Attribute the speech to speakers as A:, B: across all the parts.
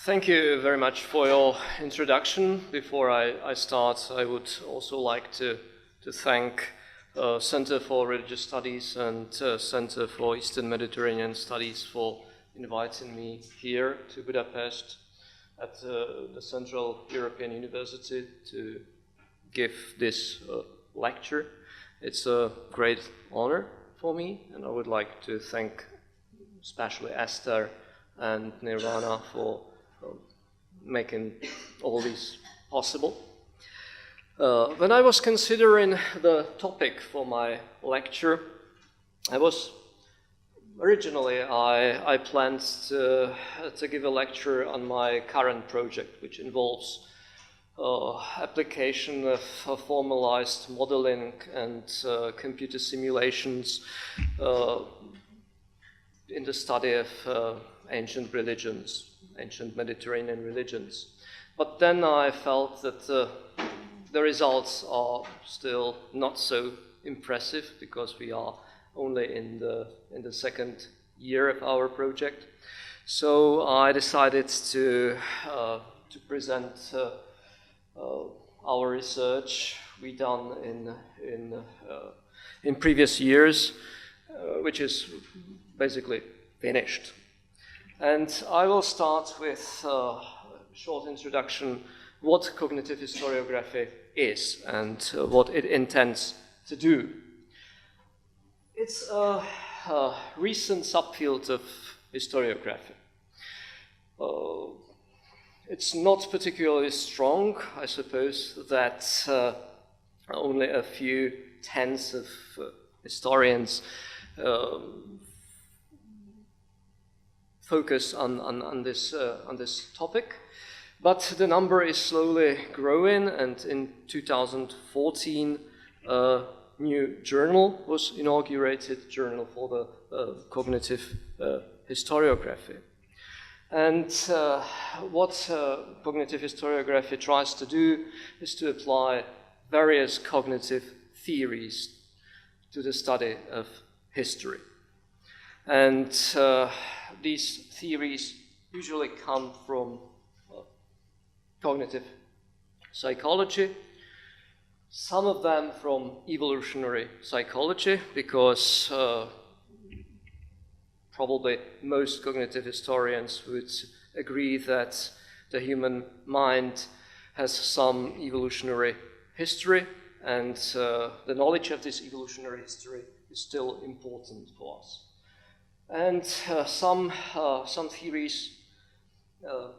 A: Thank you very much for your introduction. Before I start, I would also like to thank Center for Religious Studies and Center for Eastern Mediterranean Studies for inviting me here to Budapest at the Central European University to give this lecture. It's a great honor for me, and I would like to thank especially Esther and Nirvana for making all this possible. When I was considering the topic for my lecture, originally I planned to give a lecture on my current project, which involves application of formalized modeling and computer simulations in the study of ancient religions, ancient Mediterranean religions. But then I felt that the results are still not so impressive because we are only in the second year of our project. So I decided to present our research we done in previous years, which is basically finished. And I will start with a short introduction what cognitive historiography is and what it intends to do. It's a recent subfield of historiography. It's not particularly strong. I suppose that only a few tens of historians focus on this topic, but the number is slowly growing, and in 2014 a new journal was inaugurated, Journal for the Cognitive Historiography. And what cognitive historiography tries to do is to apply various cognitive theories to the study of history. And these theories usually come from cognitive psychology, some of them from evolutionary psychology, because probably most cognitive historians would agree that the human mind has some evolutionary history, and the knowledge of this evolutionary history is still important for us. And some theories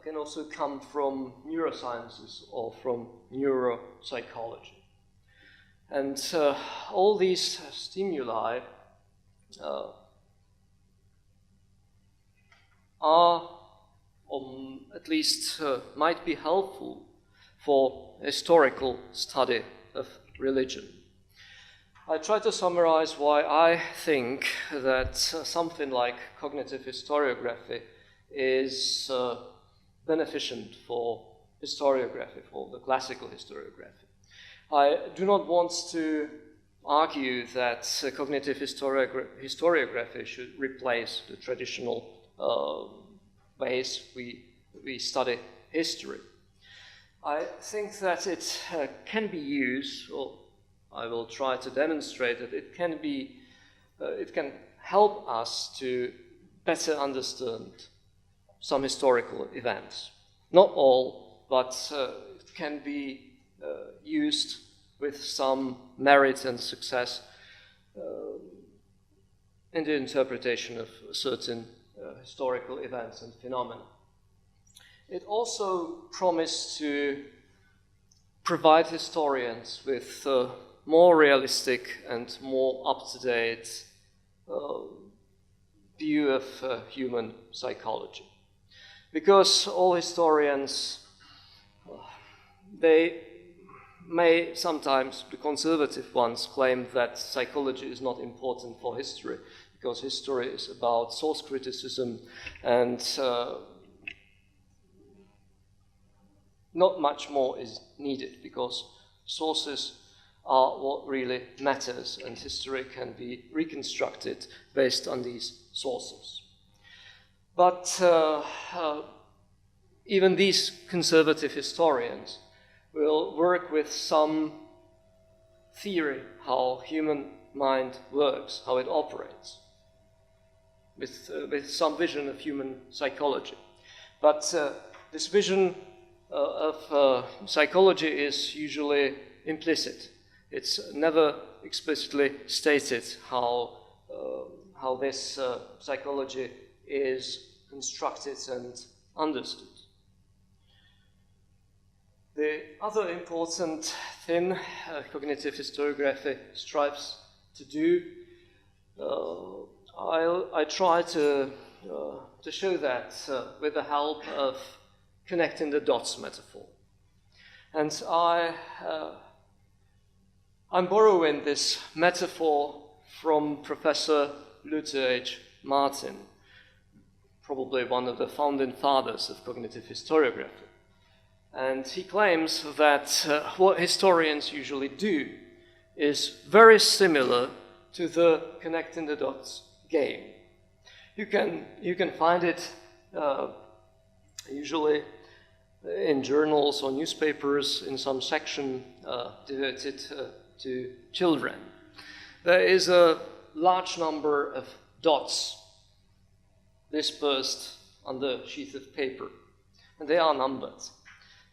A: can also come from neurosciences or from neuropsychology. And all these stimuli are, or at least might be helpful for historical study of religion. I try to summarize why I think that something like cognitive historiography is beneficent for historiography, for the classical historiography. I do not want to argue that cognitive historiography should replace the traditional ways we study history. I think that it can be used, or I will try to demonstrate that it can help us to better understand some historical events. Not all, but it can be used with some merit and success in the interpretation of certain historical events and phenomena. It also promised to provide historians with more realistic and more up-to-date view of human psychology. Because all historians, they may sometimes, the conservative ones, claim that psychology is not important for history, because history is about source criticism and not much more is needed, because sources are what really matters, and history can be reconstructed based on these sources. But even these conservative historians will work with some theory how human mind works, how it operates, with some vision of human psychology. But this vision of psychology is usually implicit. It's never explicitly stated how this psychology is constructed and understood. The other important thing cognitive historiography strives to do, I try to show that with the help of connecting the dots metaphor. And I'm borrowing this metaphor from Professor Luther H. Martin, probably one of the founding fathers of cognitive historiography. And he claims that what historians usually do is very similar to the connecting the dots game. You can find it usually in journals or newspapers in some section devoted to children. There is a large number of dots dispersed on the sheet of paper, and they are numbered.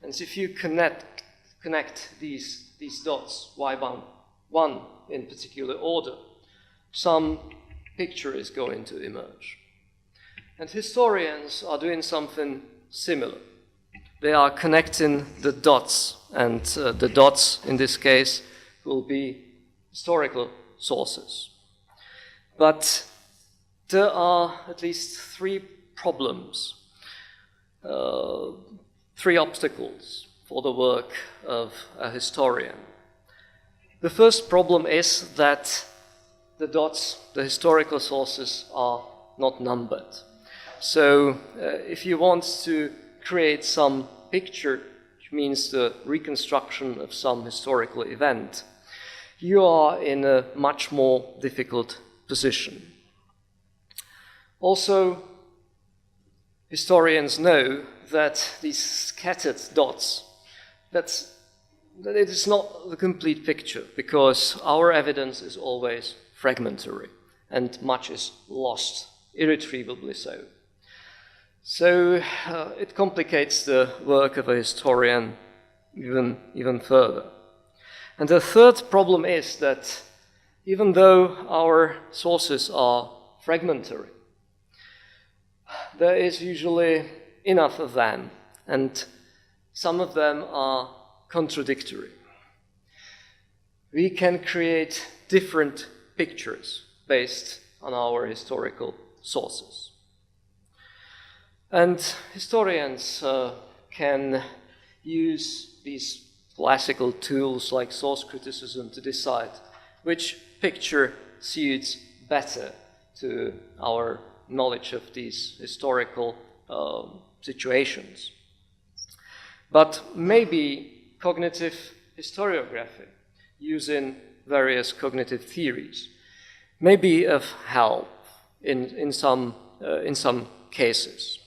A: And if you connect these dots, one in particular order, some picture is going to emerge. And historians are doing something similar. They are connecting the dots, and the dots in this case will be historical sources. But there are at least three problems, three obstacles for the work of a historian. The first problem is that the dots, the historical sources, are not numbered. So if you want to create some picture, which means the reconstruction of some historical event, you are in a much more difficult position. Also, historians know that these scattered dots, that it is not the complete picture, because our evidence is always fragmentary, and much is lost, irretrievably so. So it complicates the work of a historian even further. And the third problem is that even though our sources are fragmentary, there is usually enough of them, and some of them are contradictory. We can create different pictures based on our historical sources. And historians can use these classical tools like source criticism to decide which picture suits better to our knowledge of these historical situations. But maybe cognitive historiography, using various cognitive theories, may be of help in some cases.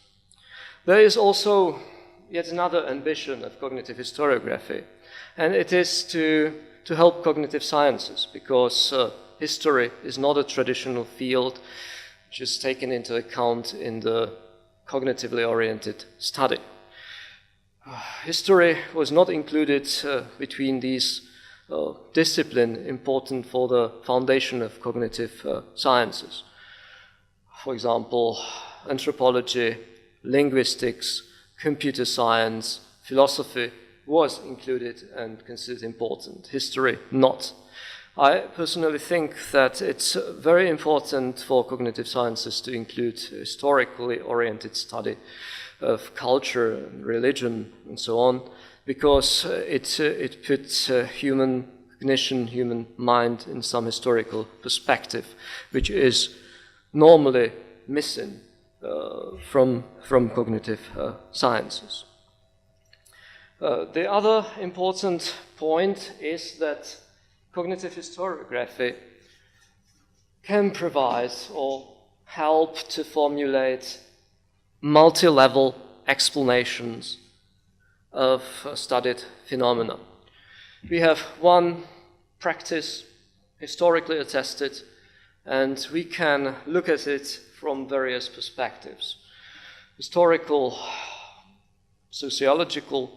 A: There is also yet another ambition of cognitive historiography, and it is to help cognitive sciences, because history is not a traditional field which is taken into account in the cognitively oriented study. History was not included between these disciplines important for the foundation of cognitive sciences. For example, anthropology, linguistics, computer science, philosophy was included and considered important. History, not. I personally think that it's very important for cognitive sciences to include historically oriented study of culture and religion and so on, because it puts human cognition, human mind in some historical perspective, which is normally missing from cognitive sciences. The other important point is that cognitive historiography can provide or help to formulate multi-level explanations of studied phenomena. We have one practice, historically attested, and we can look at it from various perspectives: historical, sociological,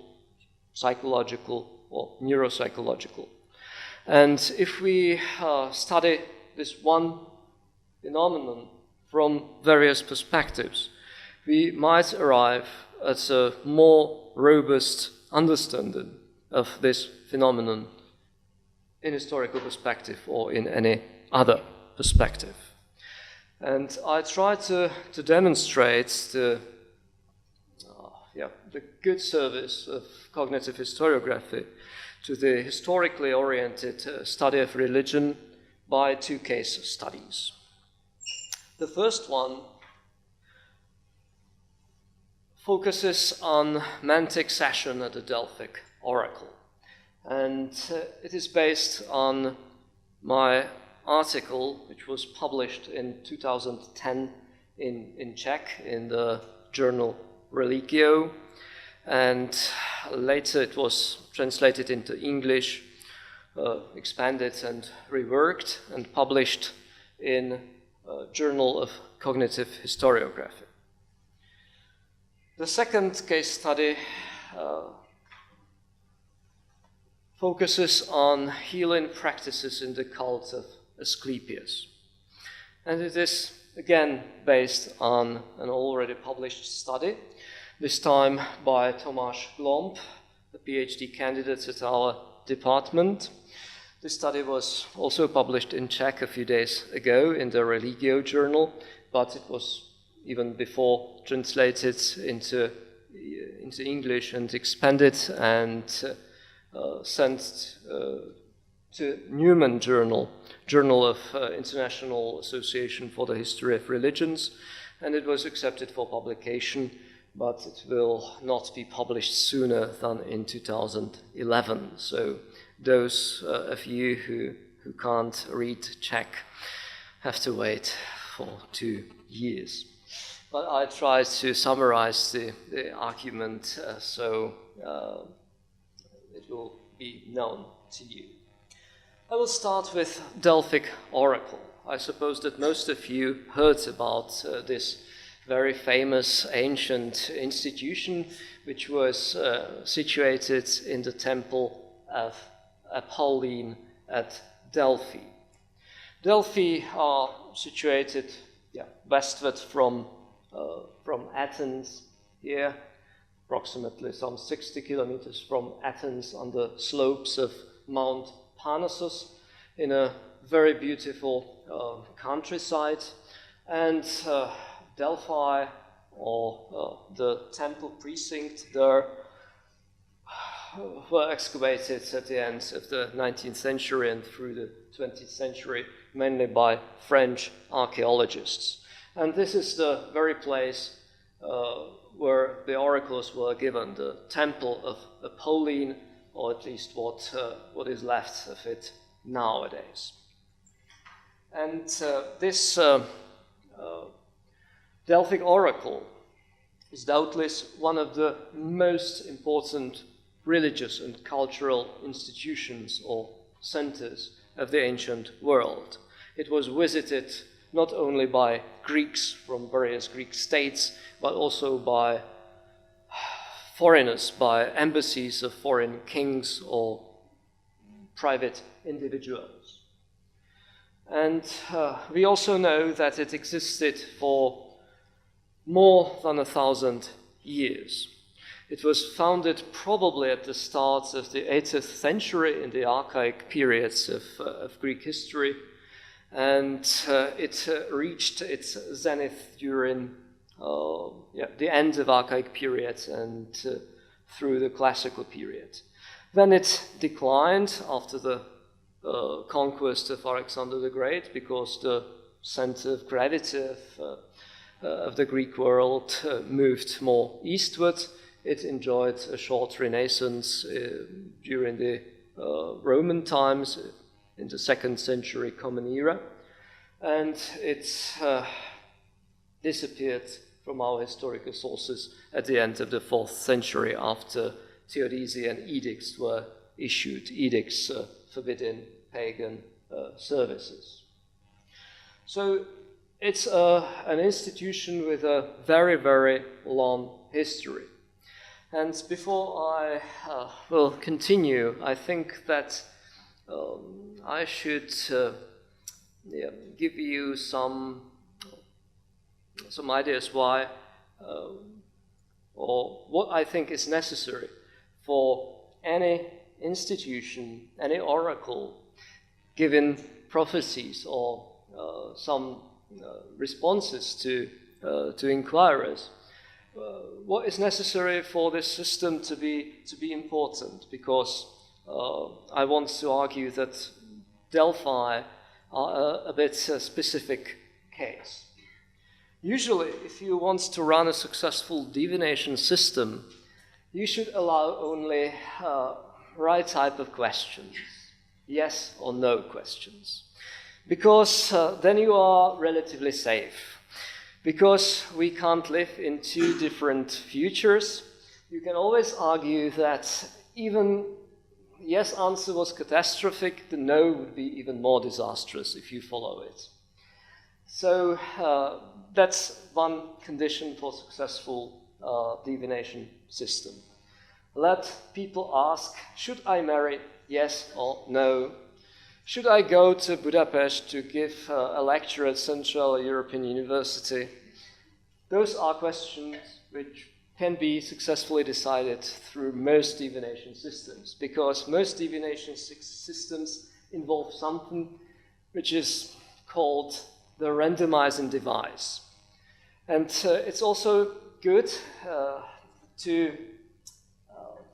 A: psychological, or neuropsychological. And if we study this one phenomenon from various perspectives, we might arrive at a more robust understanding of this phenomenon in historical perspective or in any other perspective. And I try to demonstrate the good service of cognitive historiography to the historically oriented study of religion by two case studies. The first one focuses on mantic session at the Delphic Oracle. And it is based on my article, which was published in 2010 in Czech in the journal Religio, and later it was translated into English, expanded and reworked, and published in Journal of Cognitive Historiography. The second case study focuses on healing practices in the Cult of Asclepius. And it is, again, based on an already published study, this time by Tomáš Glomb, a PhD candidate at our department. This study was also published in Czech a few days ago in the Religio journal, but it was even before translated into English and expanded and sent to Newman Journal of International Association for the History of Religions, and it was accepted for publication, but it will not be published sooner than in 2011. So those of you who can't read Czech have to wait for 2 years. But I try to summarize the argument so it will be known to you. I will start with Delphic Oracle. I suppose that most of you heard about this very famous ancient institution, which was situated in the temple of Apolline at Delphi. Delphi are situated westward from Athens here, approximately some 60 kilometers from Athens on the slopes of Mount Parnassus in a very beautiful countryside. And Delphi, or the temple precinct there, were excavated at the end of the 19th century and through the 20th century, mainly by French archaeologists. And this is the very place where the oracles were given, the temple of Apolline, or at least what is left of it nowadays. And this Delphic Oracle is doubtless one of the most important religious and cultural institutions or centers of the ancient world. It was visited not only by Greeks from various Greek states, but also by foreigners, by embassies of foreign kings or private individuals. And we also know that it existed for more than 1,000 years. It was founded probably at the start of the 8th century in the archaic periods of Greek history, and it reached its zenith during the end of archaic period and through the classical period. Then it declined after the conquest of Alexander the Great, because the center of gravity of the Greek world moved more eastward. It enjoyed a short renaissance during the Roman times in the 2nd century Common Era, and it disappeared from our historical sources at the end of the 4th century after Theodosian edicts were issued, edicts forbidding pagan services. So it's an institution with a very, very long history. And before I will continue, I think that I should give you some ideas why or what I think is necessary for any institution, any oracle, giving prophecies or some responses to inquirers. What is necessary for this system to be important? Because I want to argue that Delphi are a bit specific case. Usually, if you want to run a successful divination system, you should allow only right type of questions, yes or no questions, because then you are relatively safe. Because we can't live in two different futures, you can always argue that even yes answer was catastrophic, the no would be even more disastrous if you follow it. So that's one condition for successful divination system. Let people ask, should I marry, yes or no? Should I go to Budapest to give a lecture at Central European University? Those are questions which can be successfully decided through most divination systems, because most divination systems involve something which is called the randomizing device. And it's also good to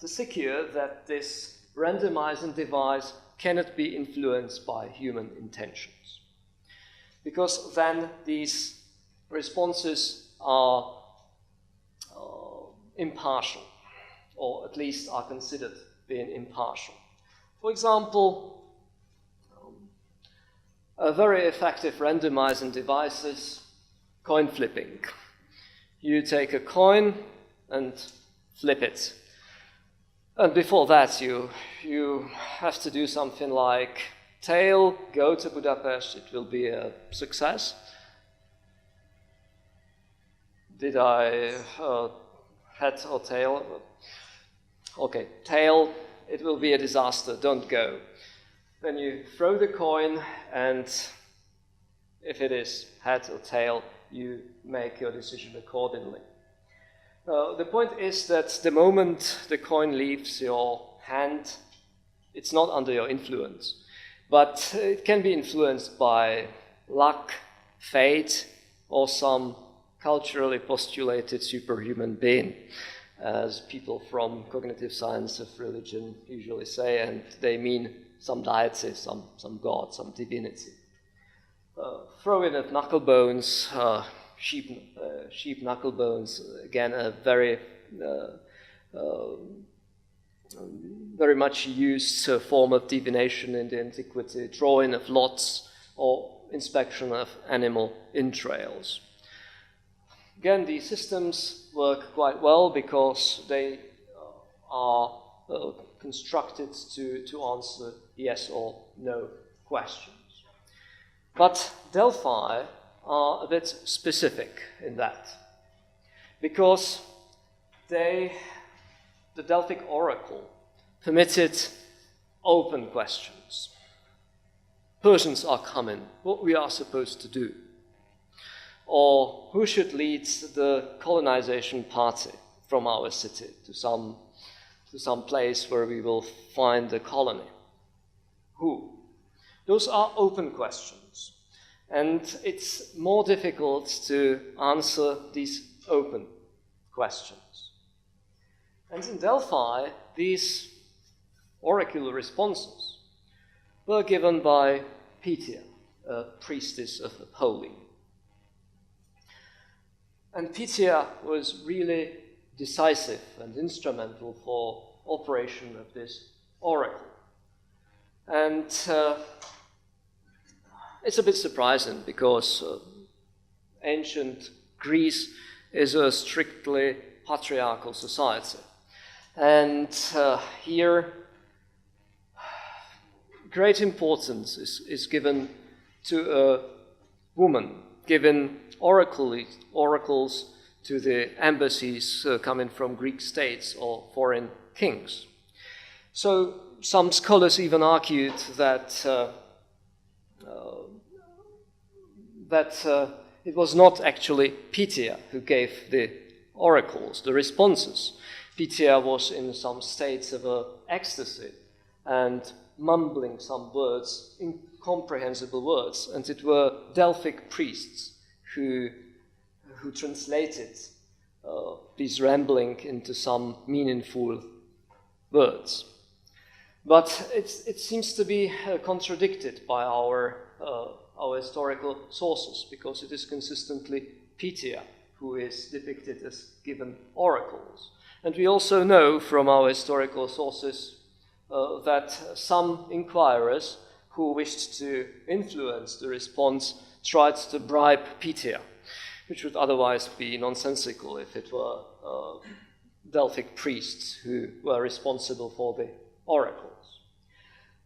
A: secure that this randomizing device cannot be influenced by human intentions, because then these responses are impartial, or at least are considered being impartial. For example, a very effective randomizing device is coin flipping. You take a coin and flip it. And before that, you have to do something like tail, go to Budapest, it will be a success. Did I head or tail? Okay, tail, it will be a disaster, don't go. Then you throw the coin, and if it is head or tail, you make your decision accordingly. The point is that the moment the coin leaves your hand, it's not under your influence, but it can be influenced by luck, fate, or some culturally postulated superhuman being, as people from cognitive science of religion usually say, and they mean some deity, some god, some divinity. Throw in at knuckle bones, sheep knuckle bones, again a very much used form of divination in the antiquity, drawing of lots or inspection of animal entrails. Again, these systems work quite well because they are constructed to answer yes or no questions. But Delphi are a bit specific in that, because the Delphic Oracle permitted open questions. Persians are coming, what we are supposed to do? Or who should lead the colonization party from our city to some place where we will find a colony? Who? Those are open questions. And it's more difficult to answer these open questions. And in Delphi, these oracular responses were given by Pythia, a priestess of Apollo. And Pythia was really decisive and instrumental for operation of this oracle. And it's a bit surprising because ancient Greece is a strictly patriarchal society. And here, great importance is given to a woman, given oracles to the embassies coming from Greek states or foreign kings. So some scholars even argued that it was not actually Pythia who gave the oracles, the responses. Pythia was in some states of ecstasy and mumbling some words, incomprehensible words, and it were Delphic priests who translated these rambling into some meaningful words. But it seems to be contradicted by our historical sources, because it is consistently Pythia who is depicted as given oracles. And we also know from our historical sources that some inquirers who wished to influence the response tried to bribe Pythia, which would otherwise be nonsensical if it were Delphic priests who were responsible for the oracles.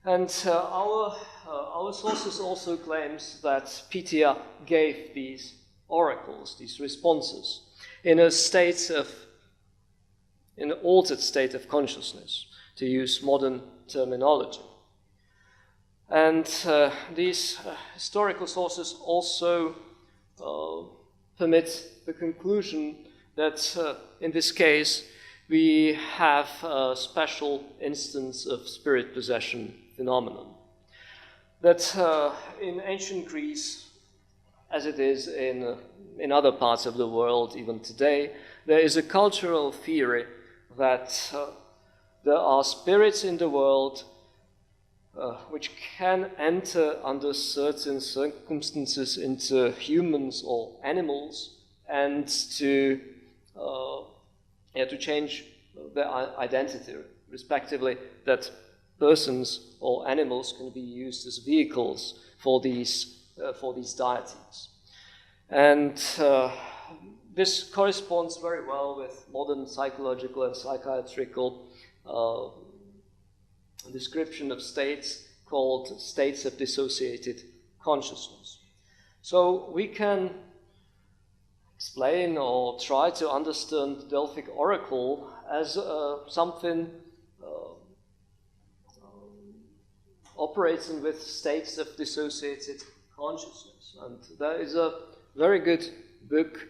A: And our sources also claims that Pythia gave these oracles, these responses, in an altered state of consciousness, to use modern terminology. And these historical sources also permit the conclusion that in this case we have a special instance of spirit possession phenomenon. That in ancient Greece, as it is in other parts of the world even today, there is a cultural theory that there are spirits in the world which can enter under certain circumstances into humans or animals and to change their identity, respectively, that persons or animals can be used as vehicles for these deities. And this corresponds very well with modern psychological and psychiatrical description of states called states of dissociated consciousness. So we can explain or try to understand the Delphic Oracle as something operating with states of dissociated consciousness. And there is a very good book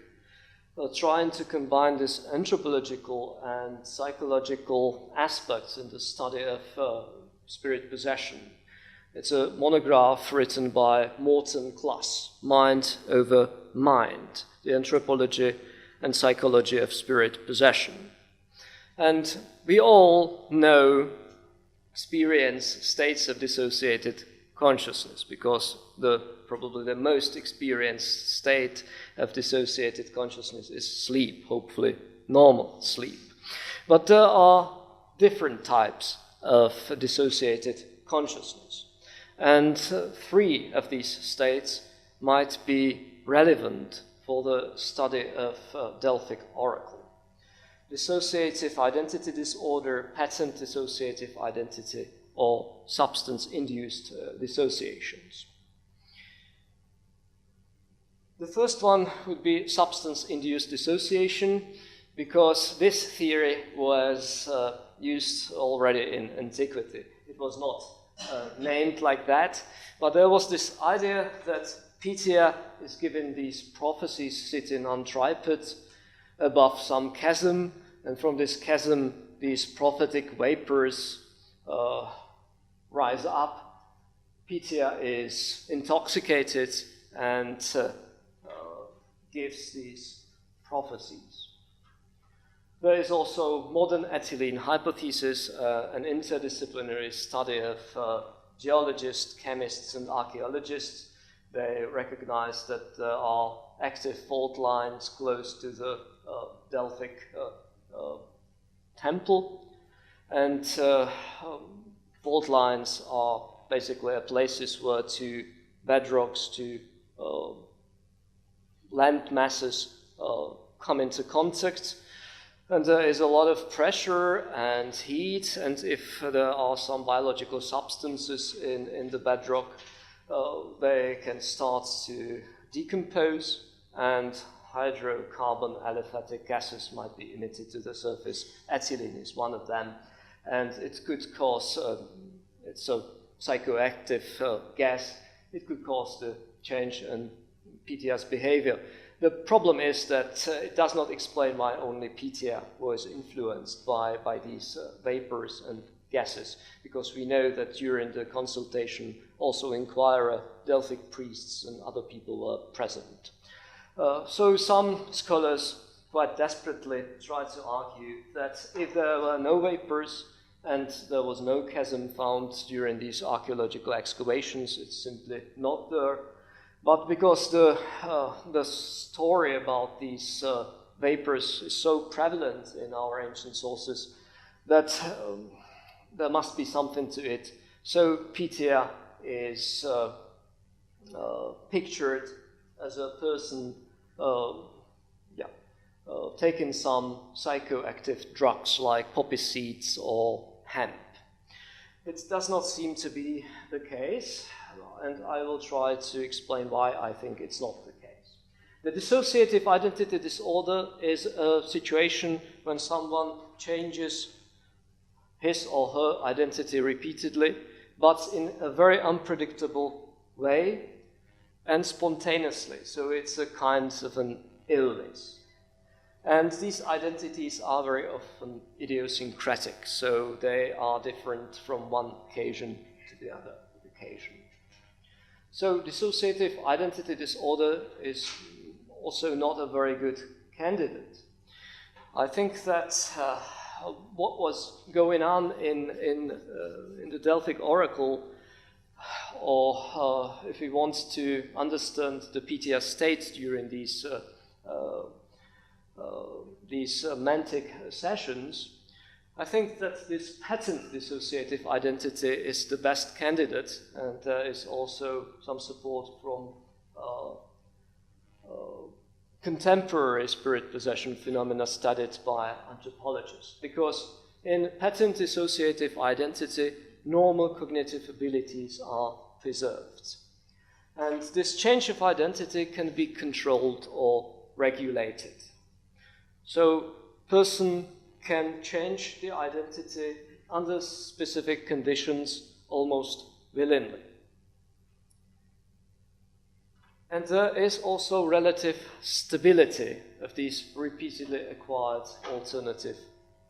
A: trying to combine this anthropological and psychological aspects in the study of spirit possession. It's a monograph written by Morten Klass, Mind Over Mind, the Anthropology and Psychology of Spirit Possession. And we all know, experience states of dissociated consciousness, because probably the most experienced state of dissociated consciousness is sleep, hopefully normal sleep. But there are different types of dissociated consciousness. And 3 of these states might be relevant for the study of Delphic Oracle. Dissociative identity disorder, pattern dissociative identity, or substance-induced dissociations. The first one would be substance-induced dissociation, because this theory was used already in antiquity. It was not named like that, but there was this idea that Pythia is given these prophecies sitting on tripod above some chasm, and from this chasm these prophetic vapors rise up. Pythia is intoxicated and gives these prophecies. There is also modern ethylene hypothesis, an interdisciplinary study of geologists, chemists, and archaeologists. They recognize that there are active fault lines close to the Delphic temple, and fault lines are basically places where 2 bedrocks, 2 land masses come into contact, and there is a lot of pressure and heat, and if there are some biological substances in the bedrock, they can start to decompose, and hydrocarbon aliphatic gases might be emitted to the surface. Ethylene is one of them, and it could cause, it's a psychoactive gas, it could cause the change in PTR's behavior. The problem is that it does not explain why only PTR was influenced by these vapors and gases, because we know that during the consultation also inquirer, Delphic priests and other people were present. So some scholars quite desperately try to argue that if there were no vapors and there was no chasm found during these archaeological excavations, it's simply not there. But because the story about these vapors is so prevalent in our ancient sources that there must be something to it. So PTR is pictured as a person taking some psychoactive drugs like poppy seeds or hemp. It does not seem to be the case, and I will try to explain why I think it's not the case. The dissociative identity disorder is a situation when someone changes his or her identity repeatedly, but in a very unpredictable way and spontaneously. So it's a kind of an illness. And these identities are very often idiosyncratic, so they are different from one occasion to the other occasion. So dissociative identity disorder is also not a very good candidate. I think that what was going on in the Delphic Oracle, or if we want to understand the PTR state during these semantic sessions, I think that this patent dissociative identity is the best candidate, and there is also some support from contemporary spirit possession phenomena studied by anthropologists. Because in patent dissociative identity, normal cognitive abilities are preserved. And this change of identity can be controlled or regulated. So person can change the identity under specific conditions almost willingly. And there is also relative stability of these repeatedly acquired alternative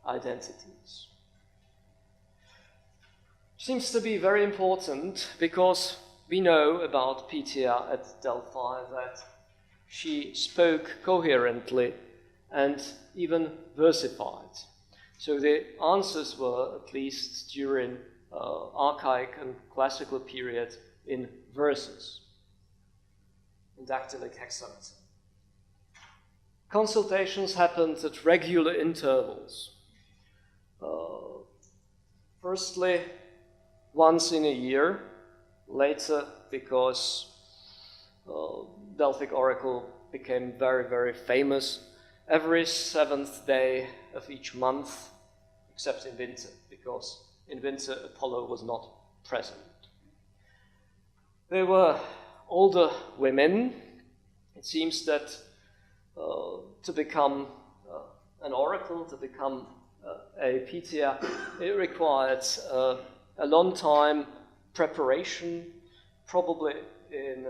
A: identities. Seems to be very important because we know about PTR at Delphi that she spoke coherently and even versified. So the answers were, at least during archaic and classical period, in verses, in dactylic hexameter. Consultations happened at regular intervals. Firstly, once in a year, later, because Delphic Oracle became very, very famous, every 7th day of each month, except in winter, because in winter Apollo was not present. There were older women. It seems that to become an oracle, to become a PTR, it required a long time preparation, probably in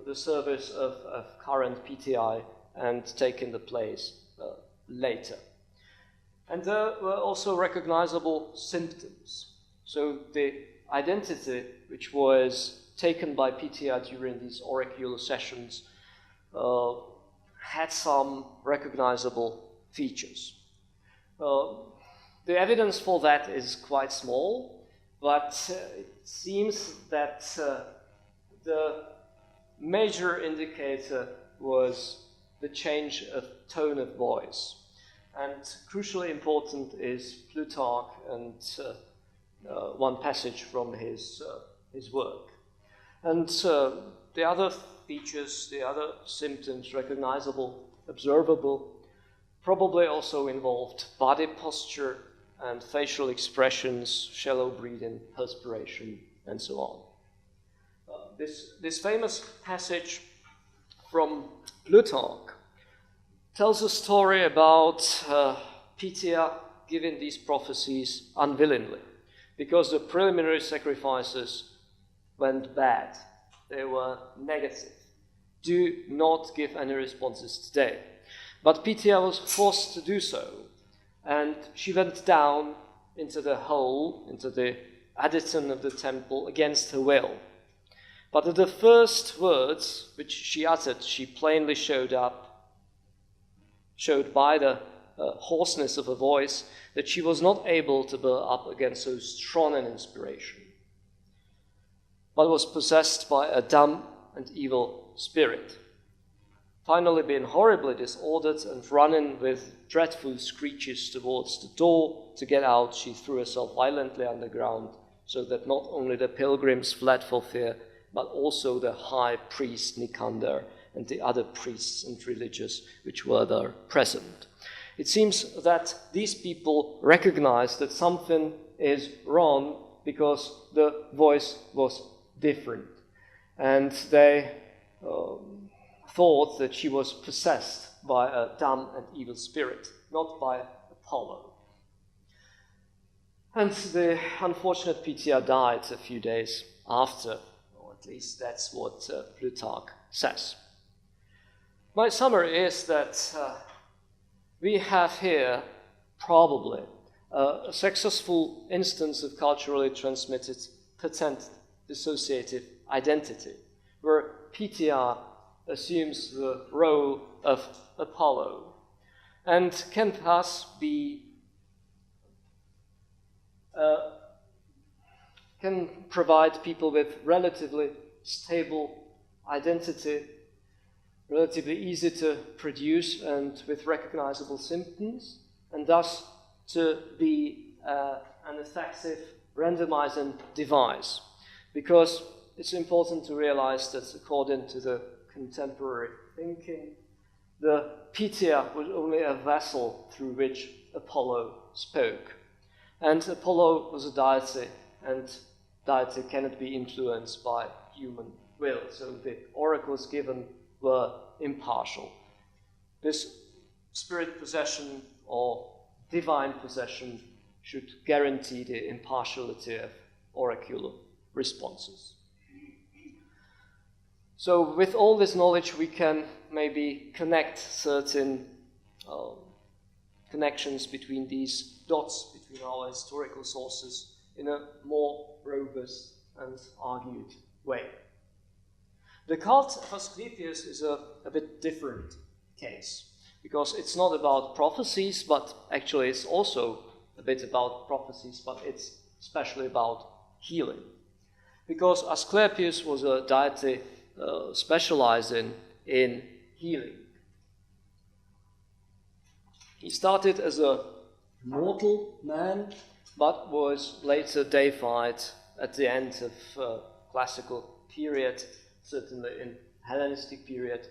A: the service of current PTI, and taking the place later. And there were also recognizable symptoms. So the identity which was taken by PTI during these oracular sessions had some recognizable features. The evidence for that is quite small, but it seems that the major indicator was the change of tone of voice. And crucially important is Plutarch and one passage from his work. And the other features, the other symptoms, recognizable, observable, probably also involved body posture and facial expressions, shallow breathing, perspiration, and so on. This famous passage from Plutarch tells a story about Pythia giving these prophecies unwillingly, because the preliminary sacrifices went bad. They were negative. Do not give any responses today. But Pythia was forced to do so, and she went down into the hole, into the addition of the temple, against her will. But at the first words which she uttered, she plainly showed by the hoarseness of her voice that she was not able to bear up against so strong an inspiration, but was possessed by a dumb and evil spirit. Finally, being horribly disordered and running with dreadful screeches towards the door to get out, she threw herself violently underground, so that not only the pilgrims fled for fear, but also the high priest Nicander and the other priests and religious which were there present. It seems that these people recognized that something is wrong because the voice was different, and they thought that she was possessed by a dumb and evil spirit, not by Apollo. And the unfortunate Pythia died a few days after, or at least that's what Plutarch says. My summary is that we have here probably a successful instance of culturally transmitted patent dissociative identity, where Pythia assumes the role of Apollo and can thus be can provide people with relatively stable identity, relatively easy to produce and with recognizable symptoms, and thus to be an effective randomizing device. Because it's important to realize that according to the contemporary thinking, the Pythia was only a vessel through which Apollo spoke. And Apollo was a deity, and deity cannot be influenced by human will. So the oracles given were impartial. This spirit possession or divine possession should guarantee the impartiality of oracular responses. So with all this knowledge, we can maybe connect certain connections between these dots, between our historical sources, in a more robust and argued way. The Cult of Asclepius is a bit different case, because it's not about prophecies, but actually it's also a bit about prophecies, but it's especially about healing. Because Asclepius was a deity specializing in healing. He started as a mortal man, but was later deified at the end of classical period, certainly in Hellenistic period.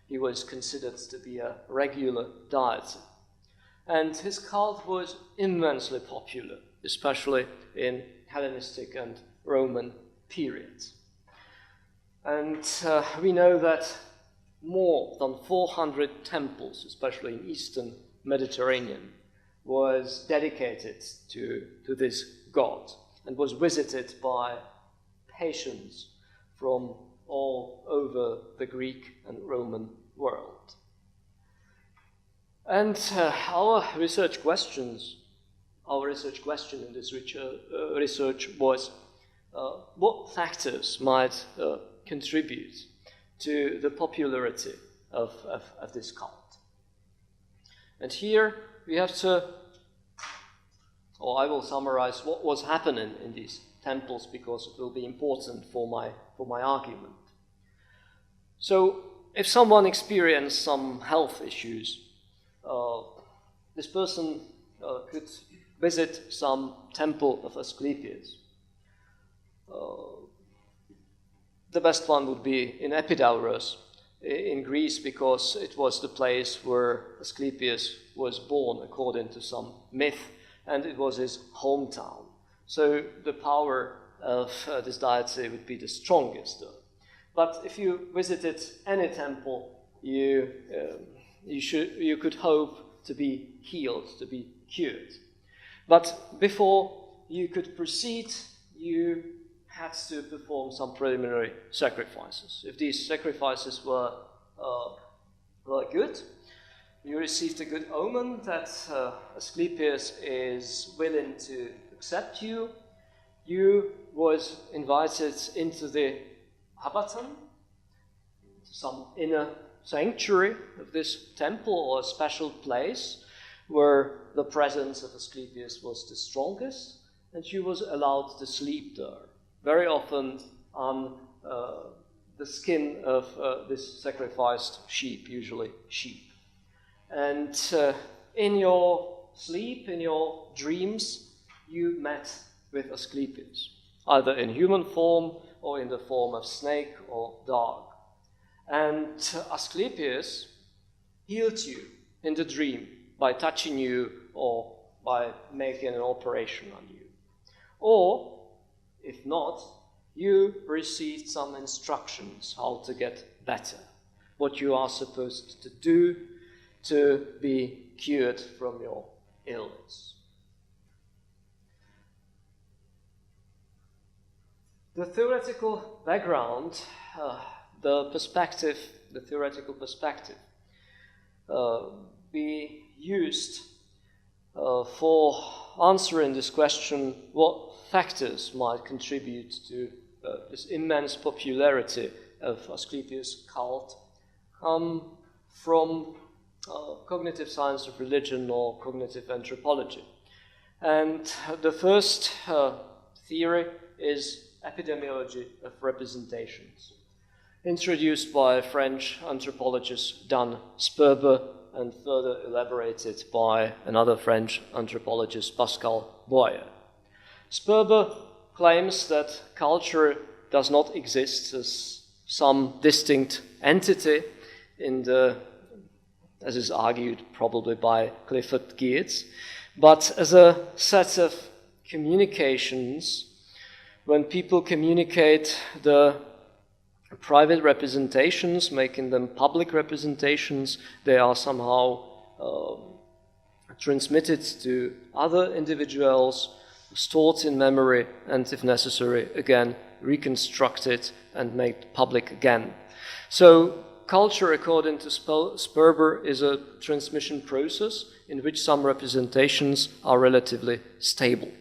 A: He was considered to be a regular deity. And his cult was immensely popular, especially in Hellenistic and Roman periods. And we know that more than 400 temples, especially in Eastern Mediterranean, was dedicated to this god and was visited by patients from all over the Greek and Roman world. And our research question in this research was what factors might contribute to the popularity of this cult. And here we have to, or I will summarize what was happening in these temples, because it will be important for my argument. So if someone experienced some health issues, this person could visit some temple of Asclepius. The best one would be in Epidaurus, in Greece because it was the place where Asclepius was born, according to some myth, and it was his hometown. So the power of this deity would be the strongest there. But if you visited any temple, you could hope to be healed, to be cured. But before you could proceed, you had to perform some preliminary sacrifices. If these sacrifices were good, you received a good omen that Asclepius is willing to accept you. You was invited into the Habaton, some inner sanctuary of this temple or a special place where the presence of Asclepius was the strongest, and you was allowed to sleep there, very often on the skin of this sacrificed sheep, usually sheep. And in your sleep, in your dreams, you met with Asclepius, either in human form or in the form of snake or dog. And Asclepius healed you in the dream by touching you or by making an operation on you. Or, if not, you received some instructions how to get better, what you are supposed to do to be cured from your illness. The theoretical background, the theoretical perspective, we used for answering this question, what factors might contribute to this immense popularity of Asclepius' cult, from cognitive science of religion or cognitive anthropology. And the first theory is epidemiology of representations, introduced by French anthropologist Dan Sperber and further elaborated by another French anthropologist, Pascal Boyer. Sperber claims that culture does not exist as some distinct entity in the, as is argued probably by Clifford Geertz, but as a set of communications. When people communicate the private representations, making them public representations, they are somehow transmitted to other individuals, stored in memory, and if necessary, again, reconstructed and made public again. So culture, according to Sperber, is a transmission process in which some representations are relatively stable.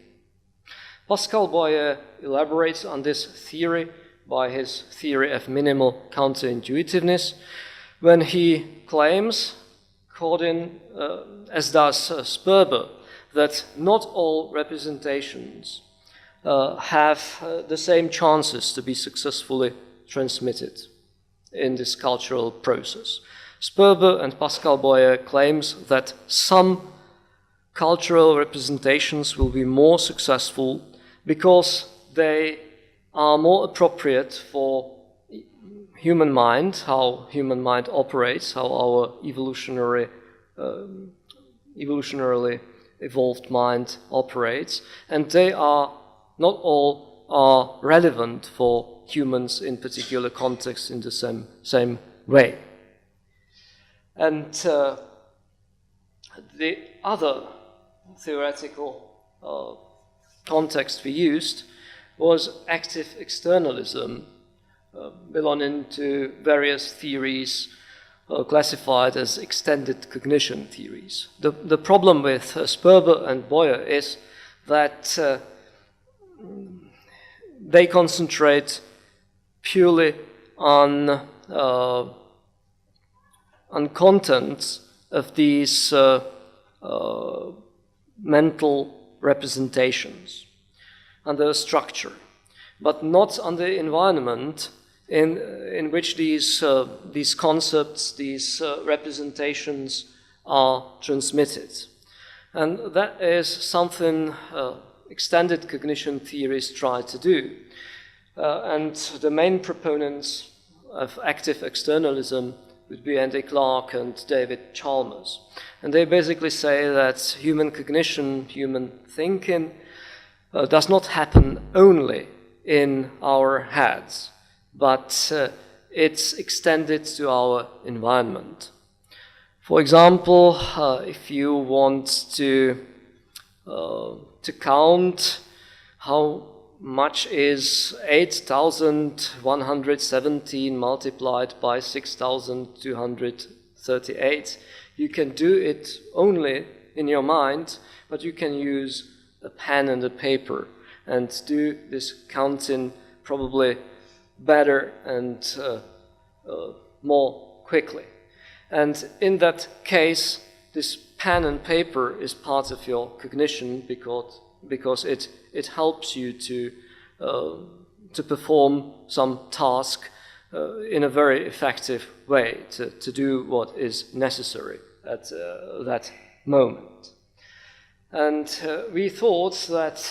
A: Pascal Boyer elaborates on this theory by his theory of minimal counterintuitiveness when he claims, as does Sperber, that not all representations have the same chances to be successfully transmitted in this cultural process. Sperber and Pascal Boyer claims that some cultural representations will be more successful because they are more appropriate for human mind, how human mind operates, how our evolutionarily evolved mind operates, and they are not all are relevant for humans in particular contexts in the same way. And the other theoretical context we used was active externalism, belonging to various theories classified as extended cognition theories. The problem with Sperber and Boyer is that they concentrate purely on contents of these mental representations and their structure, but not on the environment in which these concepts, these representations are transmitted. And that is something extended cognition theories try to do. And the main proponents of active externalism would be Andy Clark and David Chalmers. And they basically say that human cognition, human thinking, does not happen only in our heads, but it's extended to our environment. For example, if you want to count how much is 8,117 multiplied by 6,238, you can do it only in your mind, but you can use a pen and a paper and do this counting probably better and more quickly. And in that case, this pen and paper is part of your cognition because it helps you to perform some task in a very effective way, to do what is necessary at that moment. And we thought that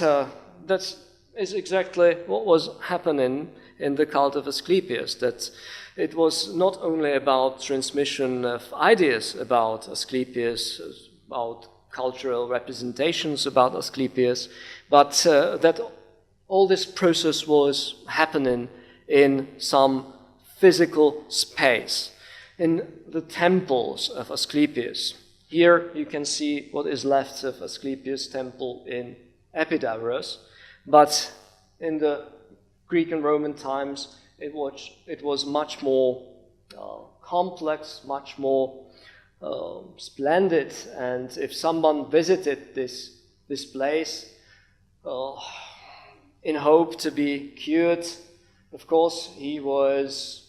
A: that is exactly what was happening in the Cult of Asclepius, that it was not only about transmission of ideas about Asclepius, about cultural representations about Asclepius, but that all this process was happening in some physical space, in the temples of Asclepius. Here you can see what is left of Asclepius' temple in Epidaurus, but in the Greek and Roman times it was much more complex, much more splendid, and if someone visited this place in hope to be cured, of course he was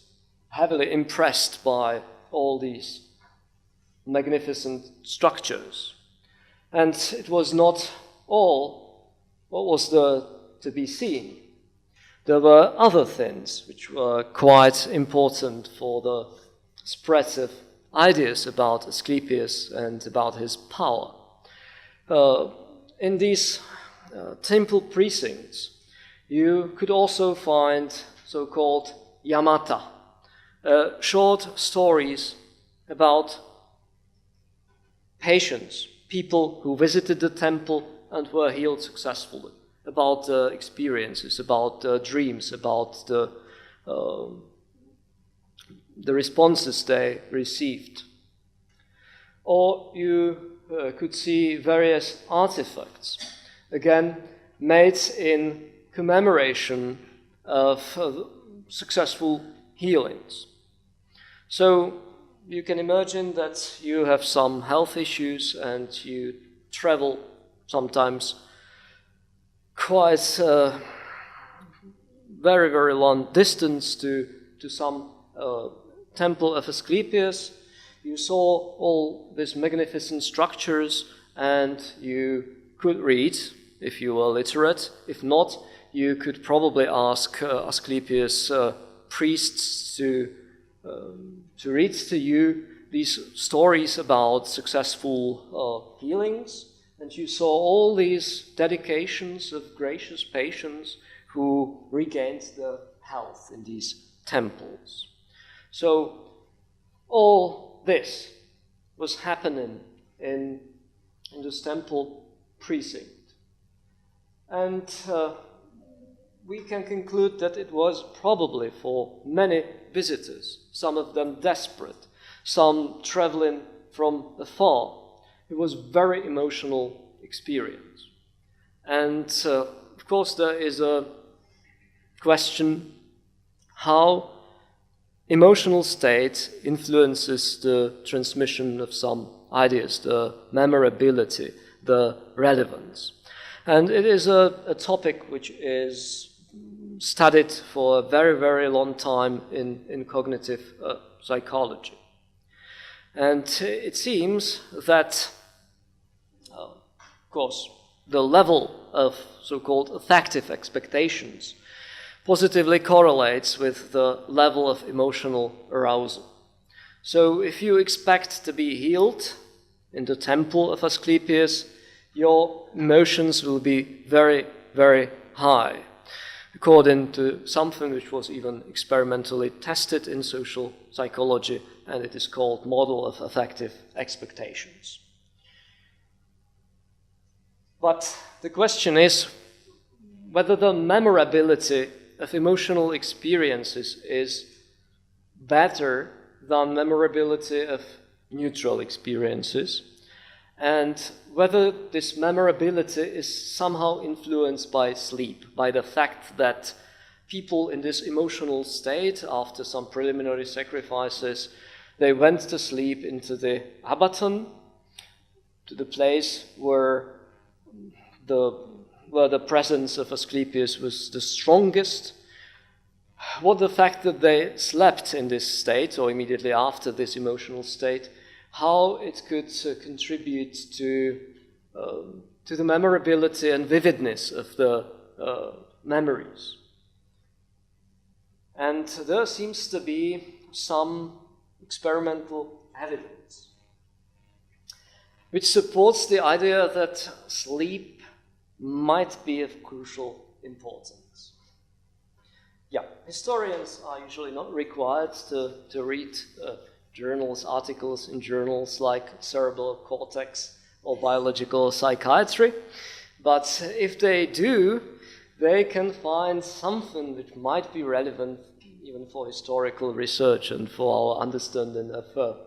A: heavily impressed by all these magnificent structures. And it was not all what was there to be seen. There were other things which were quite important for the spread of ideas about Asclepius and about his power. In these temple precincts, you could also find so-called yamata, short stories about patients, people who visited the temple and were healed successfully, about experiences, about dreams, about the responses they received. Or you could see various artifacts, again, made in commemoration of successful healings. So you can imagine that you have some health issues and you travel sometimes quite very, very long distance to some temple of Asclepius. You saw all these magnificent structures and you could read if you were literate. If not, you could probably ask Asclepius priests to read to you these stories about successful healings, and you saw all these dedications of gracious patients who regained their health in these temples. So all this was happening in this temple precinct. And we can conclude that it was probably for many visitors, some of them desperate, some traveling from afar. It was a very emotional experience. And of course there is a question how emotional state influences the transmission of some ideas, the memorability, the relevance. And it is a topic which is studied for a very, very long time in cognitive psychology. And it seems that, of course, the level of so-called affective expectations positively correlates with the level of emotional arousal. So if you expect to be healed in the temple of Asclepius, your emotions will be very, very high. according to something which was even experimentally tested in social psychology, and it is called model of affective expectations. But the question is whether the memorability of emotional experiences is better than memorability of neutral experiences, and whether this memorability is somehow influenced by sleep, by the fact that people in this emotional state, after some preliminary sacrifices, they went to sleep into the abaton, to the place where the presence of Asclepius was the strongest. What the fact that they slept in this state, or immediately after this emotional state, how it could contribute to the memorability and vividness of the memories. And there seems to be some experimental evidence which supports the idea that sleep might be of crucial importance. Yeah, historians are usually not required to read journals, articles in journals like cerebral cortex or biological psychiatry, but if they do, they can find something which might be relevant even for historical research and for our understanding of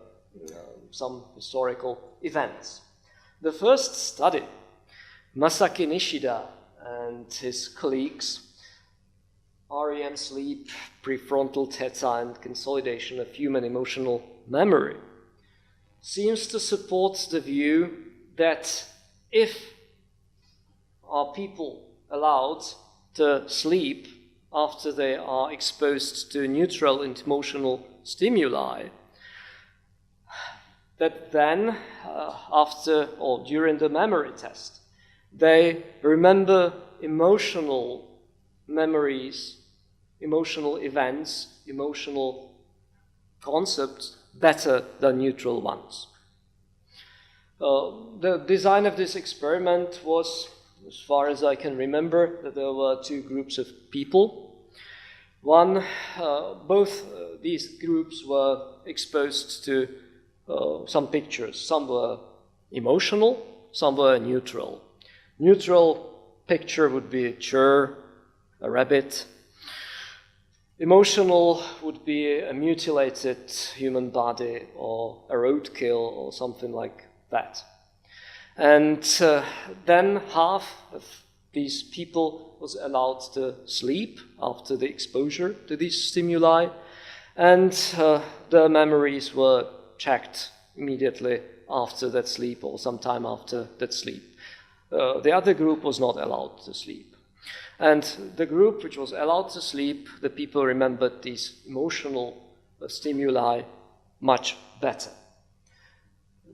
A: some historical events. The first study, Masaryk Nishida and his colleagues, REM sleep, prefrontal theta, and consolidation of human emotional memory, seems to support the view that if are people allowed to sleep after they are exposed to neutral and emotional stimuli, that then after or during the memory test, they remember emotional memories, emotional events, emotional concepts better than neutral ones. The design of this experiment was, as far as I can remember, that there were two groups of people. Both these groups were exposed to some pictures. Some were emotional, some were neutral. Neutral picture would be a chair, a rabbit. Emotional would be a mutilated human body or a roadkill or something like that. And then half of these people was allowed to sleep after the exposure to these stimuli, and the memories were checked immediately after that sleep or sometime after that sleep. The other group was not allowed to sleep. And the group which was allowed to sleep, the people remembered these emotional stimuli much better.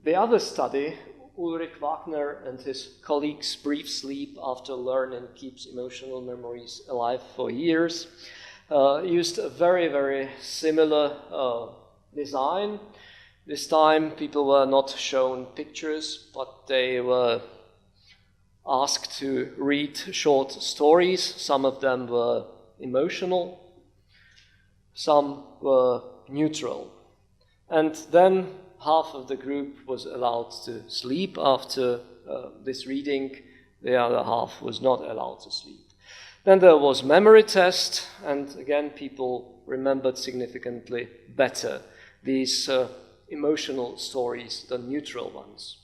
A: The other study, Ulrich Wagner and his colleagues' brief sleep after learning keeps emotional memories alive for years, used a very, very similar design. This time people were not shown pictures, but they were asked to read short stories. Some of them were emotional, some were neutral. And then half of the group was allowed to sleep after this reading, the other half was not allowed to sleep. Then there was memory test, and again people remembered significantly better these emotional stories than neutral ones.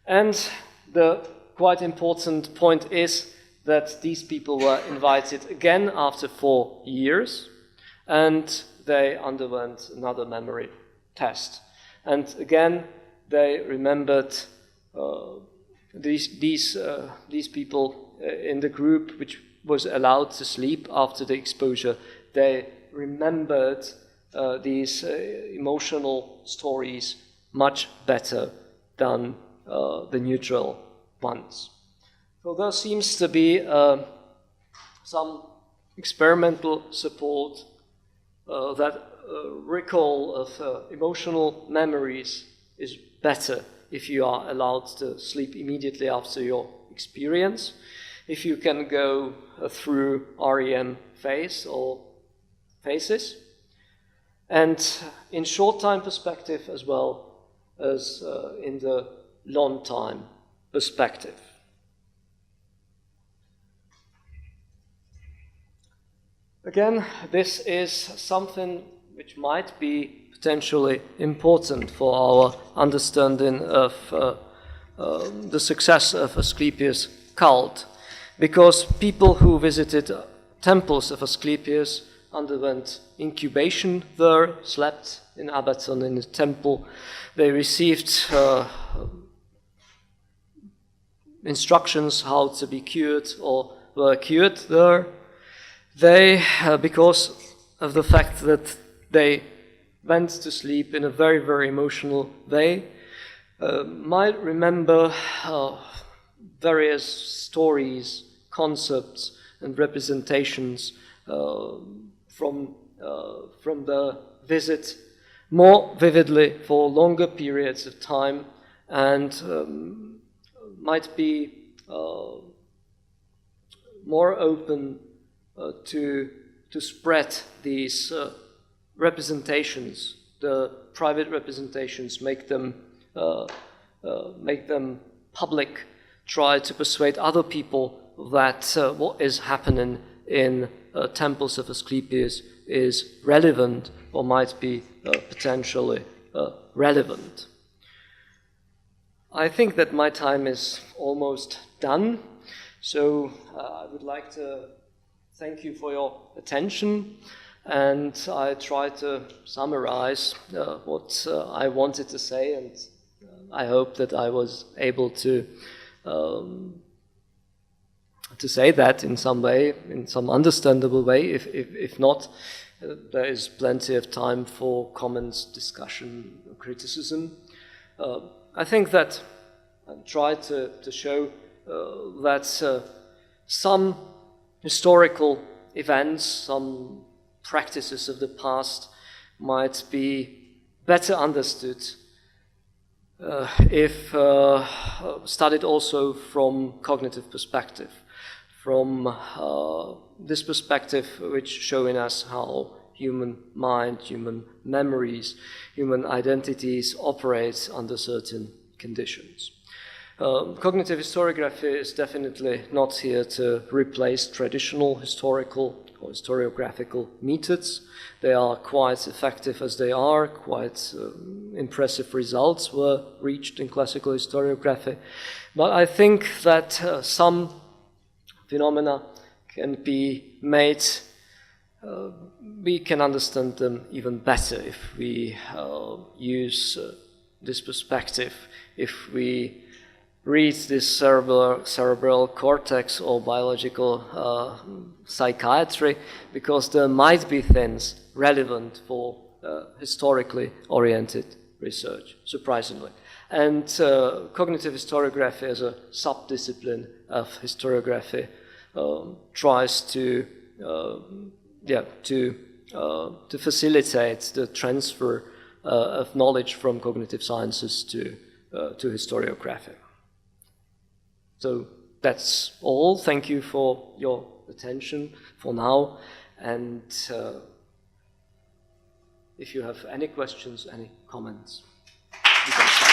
A: And the quite important point is that these people were invited again after 4 years, and they underwent another memory test. And again, they remembered these people in the group which was allowed to sleep after the exposure. They remembered these emotional stories much better than the neutral ones. So there seems to be some experimental support that recall of emotional memories is better if you are allowed to sleep immediately after your experience. if you can go through REM phase or phases, and in short time perspective as well as in the long time perspective. Again, this is something which might be potentially important for our understanding of the success of Asclepius' cult, because people who visited temples of Asclepius underwent incubation there, slept in Abaton in the temple. They received instructions how to be cured or were cured there. They, because of the fact that they went to sleep in a very, very emotional way, might remember various stories, concepts, and representations from the visit more vividly for longer periods of time, and might be more open to spread these representations, the private representations, make them public, try to persuade other people that what is happening in temples of Asclepius is relevant or might be potentially relevant. I think that my time is almost done, so I would like to thank you for your attention, and I try to summarize what I wanted to say, and I hope that I was able to say that in some way, in some understandable way. If not, there is plenty of time for comments, discussion, criticism. I think that I tried to show that some historical events, some practices of the past might be better understood if studied also from cognitive perspective, from this perspective which showing us how human mind, human memories, human identities operate under certain conditions. Cognitive historiography is definitely not here to replace traditional historical or historiographical methods. They are quite effective as they are, quite impressive results were reached in classical historiography. But I think that some phenomena can be made, we can understand them even better if we use this perspective, if we read this cerebral cortex or biological psychiatry, because there might be things relevant for historically oriented research, surprisingly. And cognitive historiography as a subdiscipline of historiography tries to facilitate the transfer of knowledge from cognitive sciences to historiography. So that's all. Thank you for your attention for now. And if you have any questions, any comments, you can start.